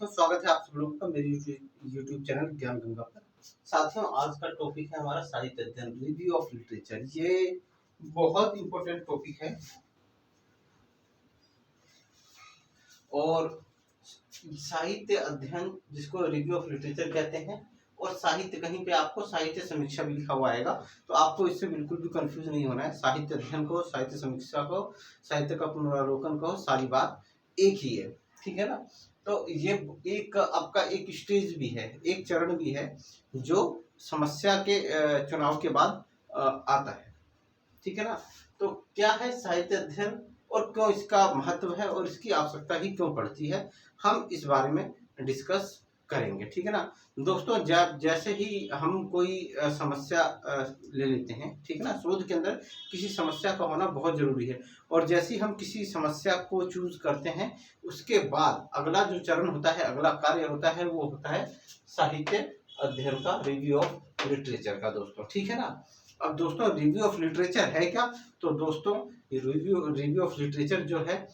दोस्तों, स्वागत है आप सब लोगों का मेरे यूट्यूब चैनल ज्ञान गंगा पर। साथियों, आज का टॉपिक है हमारा साहित्य अध्ययन, रिव्यू ऑफ लिटरेचर। ये बहुत इंपॉर्टेंट टॉपिक है और साहित्य अध्ययन जिसको रिव्यू ऑफ लिटरेचर कहते हैं, और साहित्य कहीं पे आपको साहित्य समीक्षा भी लिखा हुआ आएगा, तो आपको इससे बिल्कुल भी कंफ्यूज नहीं होना है। साहित्य अध्ययन को, साहित्य समीक्षा को, साहित्य का पुनरावलोकन को, सारी बात एक ही है, ठीक है ना। तो ये एक आपका एक स्टेज भी है, एक चरण भी है जो समस्या के चुनाव के बाद आता है, ठीक है ना। तो क्या है साहित्य अध्ययन और क्यों इसका महत्व है और इसकी आवश्यकता ही क्यों पड़ती है, हम इस बारे में डिस्कस करेंगे, ठीक है ना। दोस्तों, जब जैसे ही हम कोई समस्या ले लेते हैं, ठीक है ना, शोध के अंदर किसी समस्या का होना बहुत जरूरी है, और जैसे ही हम किसी समस्या को चूज करते हैं, उसके बाद अगला जो चरण होता है, अगला कार्य होता है, वो होता है साहित्य अध्ययन का, रिव्यू ऑफ लिटरेचर का दोस्तों, ठीक है ना। अब दोस्तों, रिव्यू ऑफ लिटरेचर है क्या? तो दोस्तों, ये रिव्यू ऑफ लिटरेचर जो है,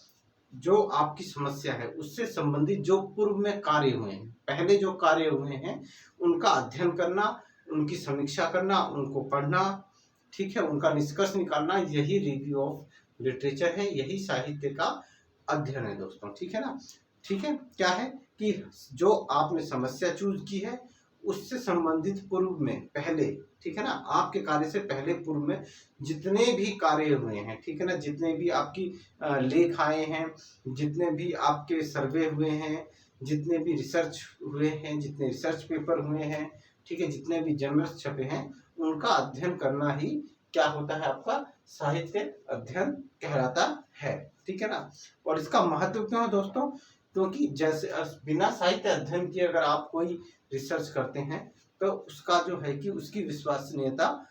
जो आपकी समस्या है उससे संबंधित जो पूर्व में कार्य हुए हैं, पहले जो कार्य हुए हैं, उनका अध्ययन करना, उनकी समीक्षा करना, उनको पढ़ना, ठीक है, उनका निष्कर्ष निकालना, यही रिव्यू ऑफ लिटरेचर है, यही साहित्य का अध्ययन है दोस्तों, ठीक है ना। ठीक है, क्या है कि जो आपने समस्या चूज की है उससे संबंधित पूर्व में, पहले, ठीक है ना, आपके कार्य से पहले पूर्व में जितने भी कार्य हुए हैं, ठीक है ना, जितने भी आपकी लेख आए हैं, जितने भी आपके सर्वे हुए हैं, जितने भी रिसर्च हुए हैं, जितने रिसर्च पेपर हुए हैं, ठीक है, जितने भी जर्नल्स छपे हैं, उनका अध्ययन करना ही क्या होता है, आपका साहित्य अध्ययन कहलाता है, ठीक है ना। और इसका महत्व क्यों है दोस्तों? क्योंकि जैसे बिना साहित्य अध्ययन किए अगर आप कोई रिसर्च करते हैं तो उसका जो है कि उसकी विश्वसनीयता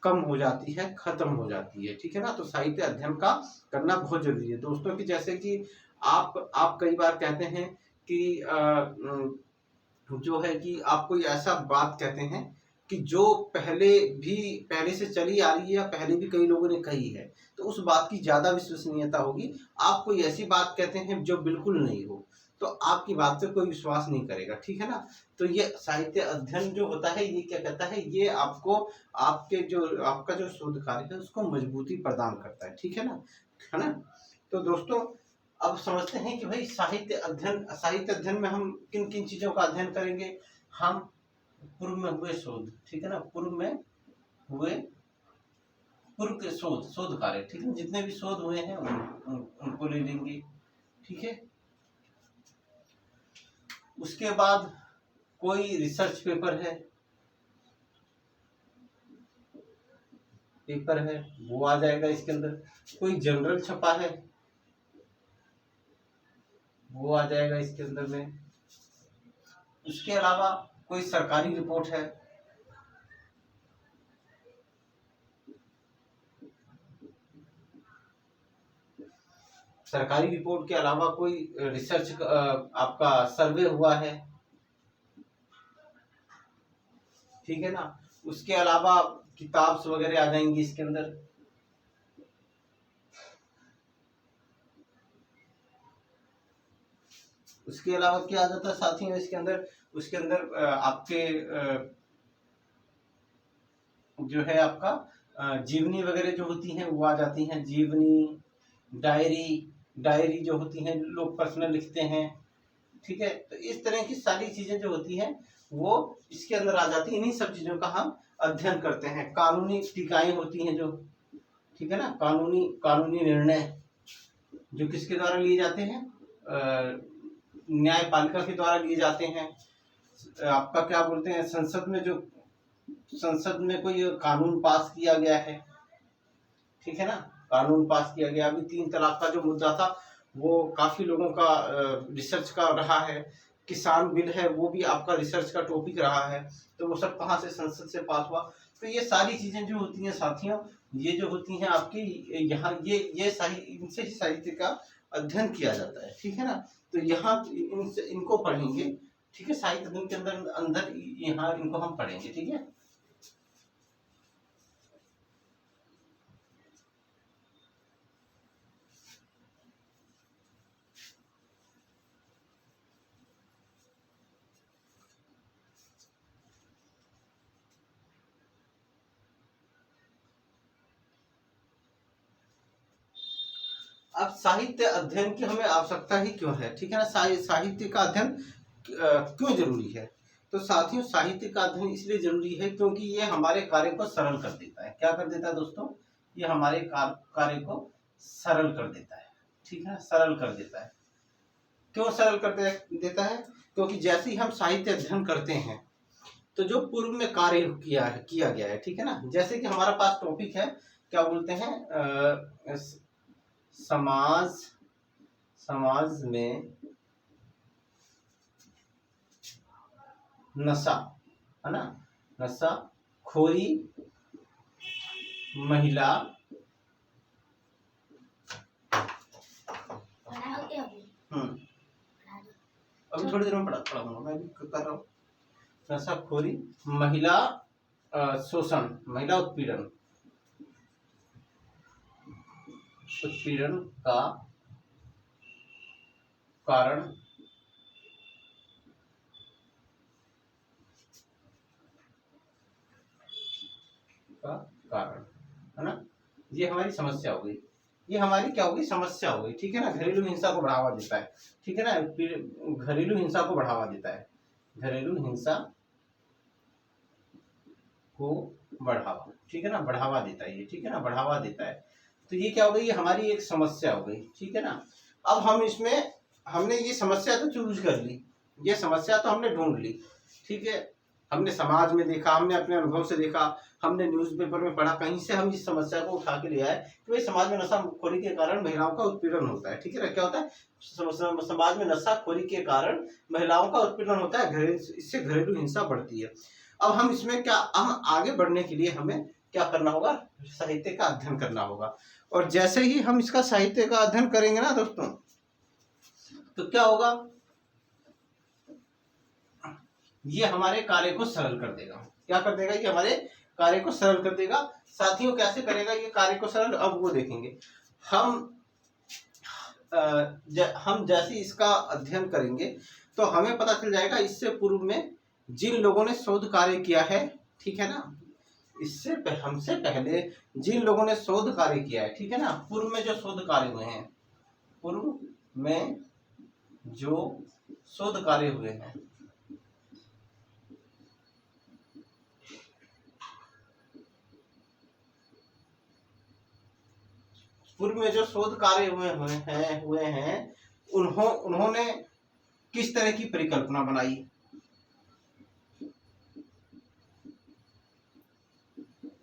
कम हो जाती है, खत्म हो जाती है, ठीक है ना। तो साहित्य अध्ययन का करना बहुत जरूरी है दोस्तों। कि जैसे कि आप कई बार कहते हैं कि जो है कि आप कोई ऐसा बात कहते हैं कि जो पहले से चली आ रही है या पहले भी कई लोगों ने कही है, तो उस बात की ज्यादा विश्वसनीयता होगी। आप कोई ऐसी बात कहते हैं जो बिल्कुल नहीं हो, तो आपकी बात पे कोई विश्वास नहीं करेगा, ठीक है ना। तो ये साहित्य अध्ययन जो होता है, ये क्या कहता है, ये आपको आपका जो शोध कार्य है उसको मजबूती प्रदान करता है, ठीक है ना। तो दोस्तों, अब समझते हैं कि भाई साहित्य अध्ययन में हम किन किन चीजों का अध्ययन करेंगे। हम पूर्व में हुए शोध, ठीक है ना, पूर्व में हुए पूर्व के शोध कार्य, ठीक है, जितने भी शोध हुए हैं उनको ले लेंगे, ठीक है। उसके बाद कोई रिसर्च पेपर है वो आ जाएगा इसके अंदर। कोई जर्नल छपा है वो आ जाएगा इसके अंदर में। उसके अलावा कोई सरकारी रिपोर्ट है, सरकारी रिपोर्ट के अलावा कोई रिसर्च आपका सर्वे हुआ है, ठीक है ना। उसके अलावा किताब्स वगैरह आ जाएंगी इसके अंदर। उसके अलावा क्या आ जाता है साथियों इसके अंदर? उसके अंदर आपके जो है आपका जीवनी वगैरह जो होती हैं वो आ जाती हैं। जीवनी, डायरी जो होती हैं, लोग पर्सनल लिखते हैं, ठीक है। तो इस तरह की सारी चीजें जो होती हैं वो इसके अंदर आ जाती हैं। इन्हीं सब चीजों का हम अध्ययन करते हैं। कानूनी टीकाएं होती हैं जो, ठीक है ना, कानूनी निर्णय जो किसके द्वारा लिए जाते हैं, न्यायपालिका के द्वारा लिए जाते हैं। आपका क्या बोलते हैं, संसद में कोई कानून पास किया गया है, ठीक है ना, कानून पास किया गया। अभी 3 तलाक का जो मुद्दा था वो काफी लोगों का रिसर्च का रहा है। किसान बिल है वो भी आपका रिसर्च का टॉपिक रहा है। तो वो सब कहाँ से, संसद से पास हुआ। तो ये सारी चीजें जो होती हैं साथियों, ये जो होती हैं आपकी यहाँ, इनसे ही साहित्य का अध्ययन किया जाता है, ठीक है ना। तो यहाँ इनको पढ़ेंगे, ठीक है, साहित्य अध्ययन के अंदर अंदर यहाँ इनको हम पढ़ेंगे, ठीक है। अब साहित्य अध्ययन की हमें आवश्यकता ही क्यों है, ठीक है ना। साहित्य का अध्ययन क्यों जरूरी है? तो साथियों, साहित्य का अध्ययन इसलिए जरूरी है क्योंकि ये हमारे कार्य को सरल कर देता है। क्या कर देता है दोस्तों? ये हमारे कार्य को सरल कर देता है, ठीक है, सरल कर देता है। क्यों सरल कर देता है? क्योंकि जैसे ही हम साहित्य अध्ययन करते हैं तो जो पूर्व में कार्य किया गया है, ठीक है ना, जैसे कि हमारा पास टॉपिक है, क्या बोलते हैं, समाज में नशा, है ना, नशा खोरी, महिला, अभी थोड़ी देर में पढ़ाऊंगा, मैं भी कर रहा हूँ। नशाखोरी, महिला शोषण, महिला उत्पीड़न का कारण है ना, ये हमारी समस्या हो गई। ये हमारी क्या होगी? समस्या हो गई, ठीक है ना। घरेलू हिंसा को बढ़ावा देता है, ठीक है ना, घरेलू हिंसा को बढ़ावा देता है, घरेलू हिंसा को बढ़ावा, ठीक है ना, बढ़ावा देता है ये, ठीक है ना, बढ़ावा देता है। तो ये क्या हो गई? ये हमारी एक समस्या हो गई, ठीक है ना। अब हम इसमें हमने ये समस्या तो चूज कर ली, ये समस्या तो हमने ढूंढ ली, ठीक है, हमने समाज में देखा, हमने अपने अनुभव से देखा, हमने न्यूज़पेपर में पढ़ा, कहीं से हम इस समस्या को उठा के ले आए कि भाई समाज में नशाखोरी के कारण महिलाओं का उत्पीड़न होता है, ठीक है ना। क्या होता है? समाज में नशाखोरी के कारण महिलाओं का उत्पीड़न होता है, इससे घरेलू हिंसा बढ़ती है। अब हम इसमें क्या, हम आगे बढ़ने के लिए हमें क्या करना होगा? साहित्य का अध्ययन करना होगा। और जैसे ही हम इसका साहित्य का अध्ययन करेंगे ना दोस्तों, तो क्या होगा? ये हमारे कार्य को सरल कर देगा। क्या कर देगा? ये हमारे कार्य को सरल कर देगा। साथियों, कैसे करेगा ये कार्य को सरल? अब वो देखेंगे। हम जैसे इसका अध्ययन करेंगे तो हमें पता चल जाएगा इससे पूर्व में जिन लोगों ने शोध कार्य किया है, ठीक है ना, इससे हमसे पहले जिन लोगों ने शोध कार्य किया है, ठीक है ना, पूर्व में जो शोध कार्य हुए हैं, पूर्व में जो शोध कार्य हुए हैं, पूर्व में जो शोध कार्य हुए हैं उन्होंने किस तरह की परिकल्पना बनाई,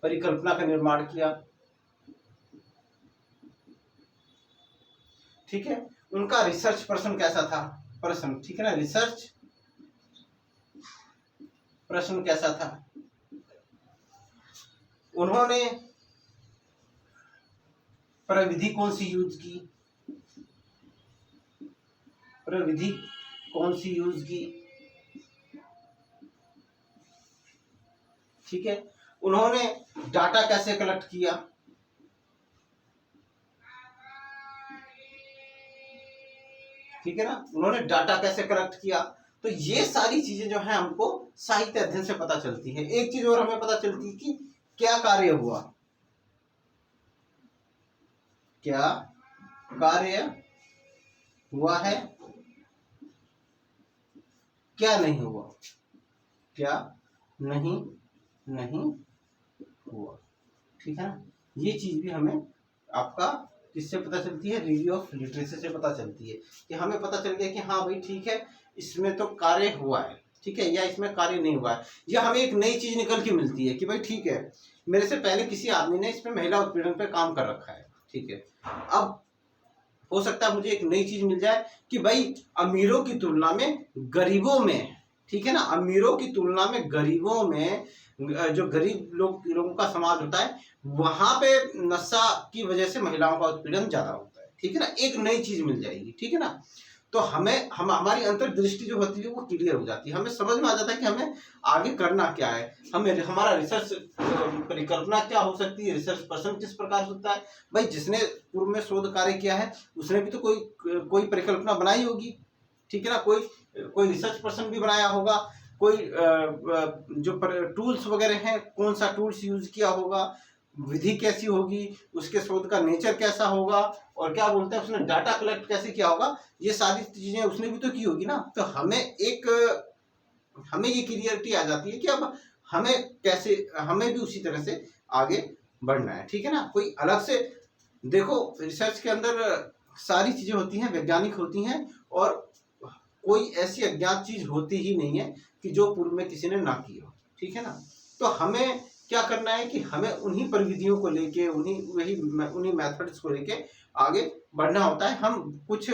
परिकल्पना का निर्माण किया, ठीक है। उनका रिसर्च प्रश्न कैसा था? प्रश्न, ठीक है ना, रिसर्च प्रश्न कैसा था? उन्होंने प्रविधि कौन सी यूज की, प्रविधि कौन सी यूज की, ठीक है। उन्होंने डाटा कैसे कलेक्ट किया, ठीक है ना, उन्होंने डाटा कैसे कलेक्ट किया। तो ये सारी चीजें जो है हमको साहित्य अध्ययन से पता चलती है। एक चीज और हमें पता चलती है कि क्या कार्य हुआ, क्या कार्य हुआ है, क्या नहीं हुआ, क्या नहीं हुआ, ठीक है ना। ये चीज भी हमें आपका किससे पता चलती है? रिव्यू ऑफ लिटरेचर से पता चलती है कि हमें पता चल गया कि हाँ भाई ठीक है, इसमें तो कार्य हुआ है, ठीक है, या इसमें कार्य नहीं हुआ है, या हमें एक नई चीज निकल के मिलती है कि भाई ठीक है, मेरे से पहले किसी आदमी ने इसमें महिला उत्पीड़न पे काम कर रखा है, ठीक है। अब हो सकता है मुझे एक नई चीज मिल जाए कि भाई अमीरों की तुलना में गरीबों में, ठीक है ना, अमीरों की तुलना में गरीबों में, जो गरीब लोगों का समाज होता है, वहां पे नशा की वजह से महिलाओं का उत्पीड़न ज्यादा होता है, ठीक है ना। एक नई चीज मिल जाएगी, ठीक है ना। तो हमारी अंतर्दृष्टि जो होती है वो क्लियर हो जाती है, हमें समझ में आ जाता है कि हमें आगे करना क्या है, हमें हमारा रिसर्च परिकल्पना क्या हो सकती है, रिसर्च पर्सन किस प्रकार से होता है। भाई जिसने पूर्व में शोध कार्य किया है उसने भी तो कोई परिकल्पना बनाई होगी, ठीक है ना, कोई रिसर्च पर्सन भी बनाया होगा, कोई जो टूल्स वगैरह हैं कौन सा टूल्स यूज किया होगा, विधि कैसी होगी, उसके शोध का नेचर कैसा होगा, और क्या बोलते हैं उसने डाटा कलेक्ट कैसे किया होगा, ये सारी चीजें उसने भी तो की होगी ना। तो हमें ये क्लियरिटी आ जाती है कि अब हमें भी उसी तरह से आगे बढ़ना है, ठीक है ना। कोई अलग से देखो, रिसर्च के अंदर सारी चीजें होती हैं, वैज्ञानिक होती हैं, और कोई ऐसी अज्ञात चीज होती ही नहीं है कि जो पूर्व में किसी ने ना की हो, ठीक है ना। तो हमें क्या करना है कि हमें उन्हीं परिविधियों को लेके, उन्हीं मेथड्स को लेके आगे बढ़ना होता है। हम कुछ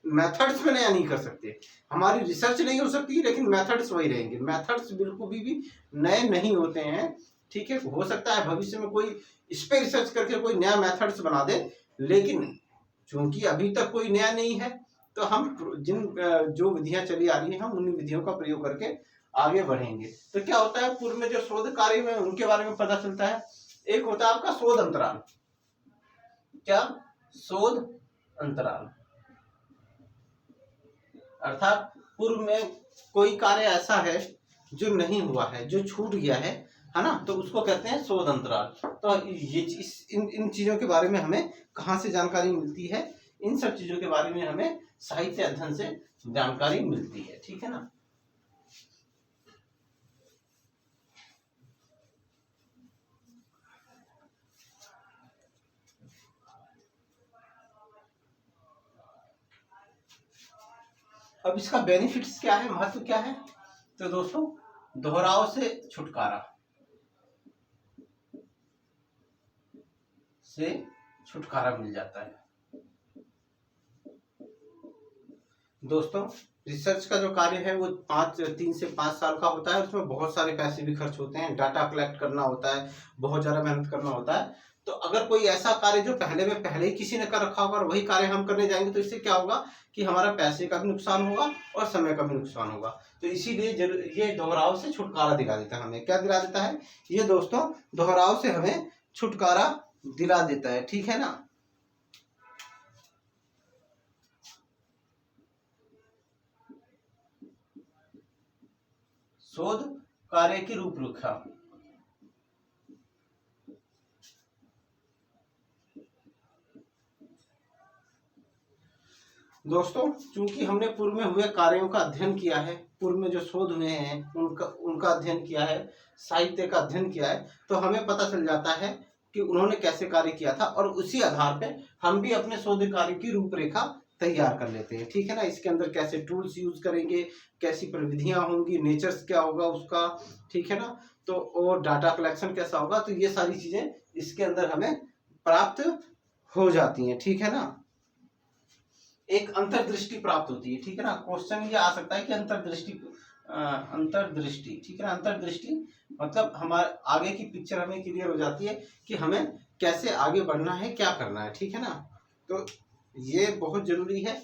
मेथड्स में नया नहीं कर सकते, हमारी रिसर्च नहीं हो सकती, लेकिन मेथड्स वही रहेंगे। मेथड्स बिल्कुल भी नए नहीं होते हैं, ठीक है। हो सकता है भविष्य में कोई इस पे रिसर्च करके कोई नया मेथड्स बना दे, लेकिन चूंकि अभी तक कोई नया नहीं है, तो हम जो विधियां चली आ रही हैं, हम उन विधियों का प्रयोग करके आगे बढ़ेंगे। तो क्या होता है, पूर्व में जो शोध कार्य हुए उनके बारे में पता चलता है। एक होता है आपका शोध अंतराल। क्या? शोध अंतराल अर्थात पूर्व में कोई कार्य ऐसा है जो नहीं हुआ है, जो छूट गया है ना, तो उसको कहते हैं शोध अंतराल। तो ये इन चीजों के बारे में हमें कहाँ से जानकारी मिलती है? इन सब चीजों के बारे में हमें साहित्य अध्ययन से जानकारी मिलती है, ठीक है ना। अब इसका बेनिफिट्स क्या है, महत्व क्या है? तो दोस्तों, दोहराव से छुटकारा मिल जाता है। दोस्तों, रिसर्च का जो कार्य है वो 3 से 5 साल का होता है। उसमें बहुत सारे पैसे भी खर्च होते हैं, डाटा कलेक्ट करना होता है, बहुत ज्यादा मेहनत करना होता है। तो अगर कोई ऐसा कार्य जो पहले ही किसी ने कर रखा होगा और वही कार्य हम करने जाएंगे, तो इससे क्या होगा कि हमारा पैसे का भी नुकसान होगा और समय का भी नुकसान होगा। तो इसीलिए ये दोहराव से छुटकारा दिला देता है हमें। क्या दिला देता है ये दोस्तों? दोहराव से हमें छुटकारा दिला देता है, ठीक है ना। शोध कार्य की रूपरेखा। दोस्तों, चूंकि हमने पूर्व में हुए कार्यों का अध्ययन किया है, पूर्व में जो शोध हुए हैं उनका अध्ययन किया है, साहित्य का अध्ययन किया है, तो हमें पता चल जाता है कि उन्होंने कैसे कार्य किया था, और उसी आधार पे हम भी अपने शोध कार्य की रूपरेखा तैयार कर लेते हैं, ठीक है ना। इसके अंदर कैसे टूल्स यूज करेंगे, कैसी प्रविधियां होंगी, नेचर्स क्या होगा उसका, ठीक है ना। तो और डाटा कलेक्शन कैसा होगा, तो ये सारी चीजें इसके अंदर हमें प्राप्त हो जाती हैं, ठीक है ना। एक अंतर्दृष्टि प्राप्त होती है, ठीक है ना। क्वेश्चन ये आ सकता है कि अंतर्दृष्टि, ठीक है ना। अंतर्दृष्टि मतलब हमारे आगे की पिक्चर हमें क्लियर हो जाती है कि हमें कैसे आगे बढ़ना है, क्या करना है, ठीक है ना। तो ये बहुत जरूरी है,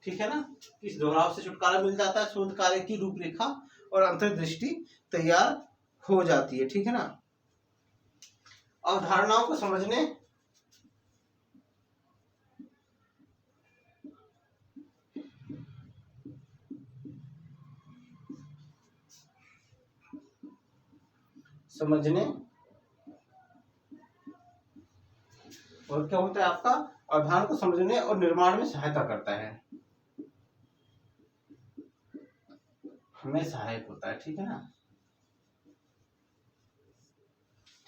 ठीक है ना। इस दोहराव से छुटकारा मिल जाता है, शोध कार्य की रूपरेखा और अंतर्दृष्टि तैयार हो जाती है, ठीक है ना। अवधारणाओं को समझने और क्या होता है आपका, अवधारणा को समझने और निर्माण में सहायता करता है, हमें सहायक होता है, ठीक है ना।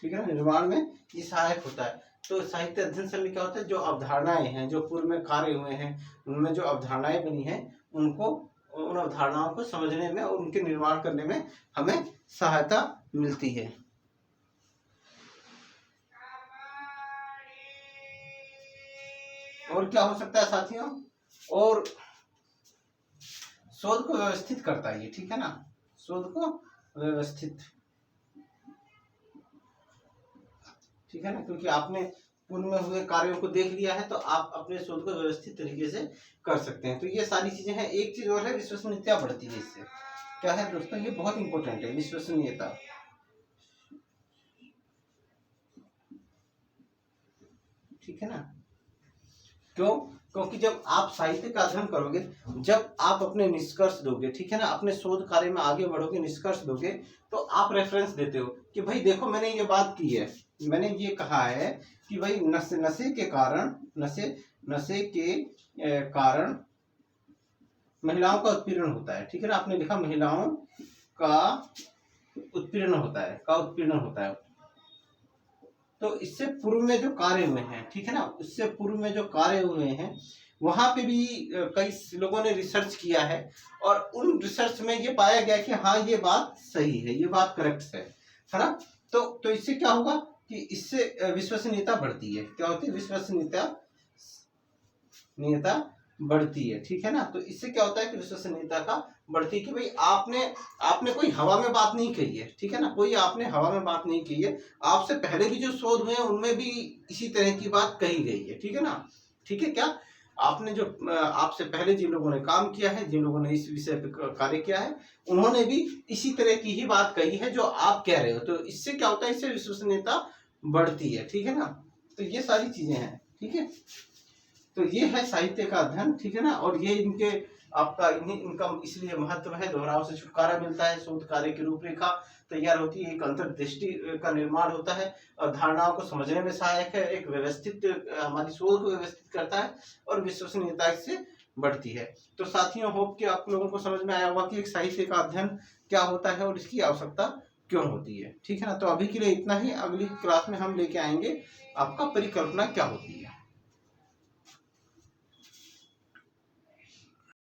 ठीक है ना, निर्माण में ये सहायक होता है। तो साहित्य अध्ययन से क्या होता है, जो अवधारणाएं हैं, जो पूर्व में कार्य हुए हैं, उनमें जो अवधारणाएं बनी हैं, उन अवधारणाओं को समझने में और उनके निर्माण करने में हमें सहायता मिलती है। और क्या हो सकता है साथियों, और शोध को व्यवस्थित करता है ये, ठीक है ना। शोध को व्यवस्थित, ठीक है ना, क्योंकि आपने पूर्व में हुए कार्यों को देख लिया है, तो आप अपने शोध को व्यवस्थित तरीके से कर सकते हैं। तो ये सारी चीजें हैं। एक चीज और है, विश्वसनीयता बढ़ती है इससे। क्या है दोस्तों, ये बहुत इंपॉर्टेंट है, विश्वसनीयता। ठीक है ना। क्यों? क्योंकि जब आप साहित्य का अध्ययन करोगे, जब आप अपने निष्कर्ष दोगे, ठीक है ना, अपने शोध कार्य में आगे बढ़ोगे, निष्कर्ष दोगे, तो आप रेफरेंस देते हो कि भाई देखो मैंने ये बात की है, मैंने ये कहा है कि भाई नशे के कारण, नशे के कारण महिलाओं का उत्पीड़न होता है, ठीक है ना, आपने लिखा महिलाओं का उत्पीड़न होता है। तो इससे पूर्व में जो कार्य हुए हैं, ठीक है ना, उससे पूर्व में जो कार्य हुए हैं वहां पे भी कई लोगों ने रिसर्च किया है, और उन रिसर्च में ये पाया गया कि हाँ ये बात सही है, ये बात करेक्ट है ना। तो इससे क्या होगा कि इससे विश्वसनीयता बढ़ती है। क्या होती है? विश्वसनीयता बढ़ती है, ठीक है ना। तो इससे क्या होता है कि विश्वसनीयता का बढ़ती है कि भाई आपने कोई हवा में बात नहीं कही है, ठीक है ना, कोई आपने हवा में बात नहीं कही है, आपसे पहले भी जो शोध हुए हैं उनमें भी इसी तरह की बात कही गई है, ठीक है ना। ठीक है, क्या आपने जो आपसे पहले जिन लोगों ने काम किया है, जिन लोगों ने इस विषय पर कार्य किया है, उन्होंने भी इसी तरह की ही बात कही है जो आप कह रहे हो। तो इससे क्या होता है? इससे विश्वसनीयता बढ़ती है, ठीक है ना। तो ये सारी चीजें हैं, ठीक है। तो ये है साहित्य का अध्ययन, ठीक है ना। और ये इनके आपका इनका इसलिए महत्व है, दोहराव से छुटकारा मिलता है, शोध कार्य की रूपरेखा तैयार होती है, एक अंतर्दृष्टि का निर्माण होता है, और धारणाओं को समझने में सहायक है, एक व्यवस्थित हमारी शोध को व्यवस्थित करता है, और विश्वसनीयता इससे बढ़ती है। तो साथियों, होप कि आप लोगों को समझ में आया होगा कि एक साहित्य का अध्ययन क्या होता है और इसकी आवश्यकता क्यों होती है, ठीक है ना। तो अभी के लिए इतना ही, अगली क्लास में हम लेके आएंगे आपका परिकल्पना क्या होती है।